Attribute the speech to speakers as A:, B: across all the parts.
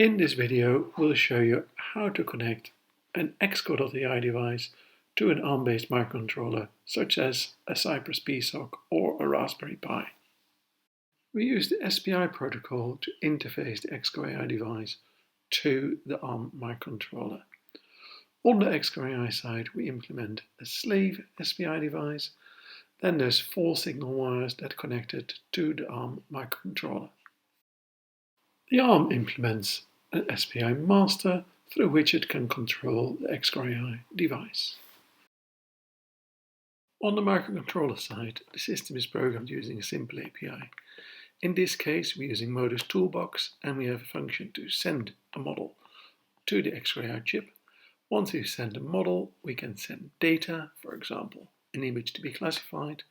A: In this video, we'll show you how to connect an Xcode.ai device to an ARM-based microcontroller, such as a Cypress PSOC or a Raspberry Pi. We use the SPI protocol to interface the Xcode.ai device to the ARM microcontroller. On the Xcode.ai side, we implement a slave SPI device. Then there's 4 signal wires that connected to the ARM microcontroller. The ARM implements an SPI master through which it can control the Xcode.ai device. On the microcontroller side, the system is programmed using a simple API. In this case, we're using Modus Toolbox, and we have a function to send a model to the Xcode.ai chip. Once we send a model, we can send data, for example, an image to be classified.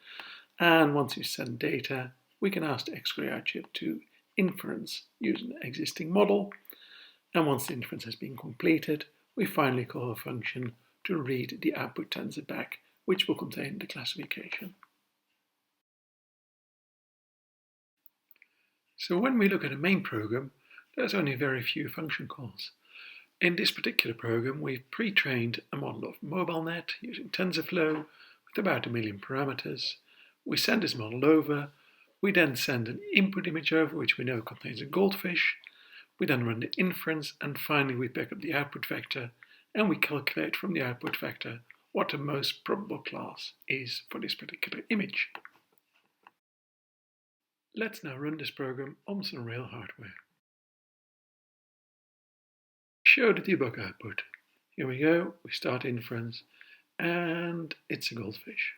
A: And once we send data, we can ask the Xcode.ai chip to inference using the existing model. And once the inference has been completed, we finally call a function to read the output tensor back, which will contain the classification. So when we look at a main program, there's only very few function calls. In this particular program, we've pre-trained a model of MobileNet using TensorFlow with about 1 million parameters. We send this model over. We then send an input image over, which we know contains a goldfish. We then run the inference, and finally we pick up the output vector, and we calculate from the output vector what the most probable class is for this particular image. Let's now run this program on some real hardware. Show the debug output. Here we go, we start inference, and it's a goldfish.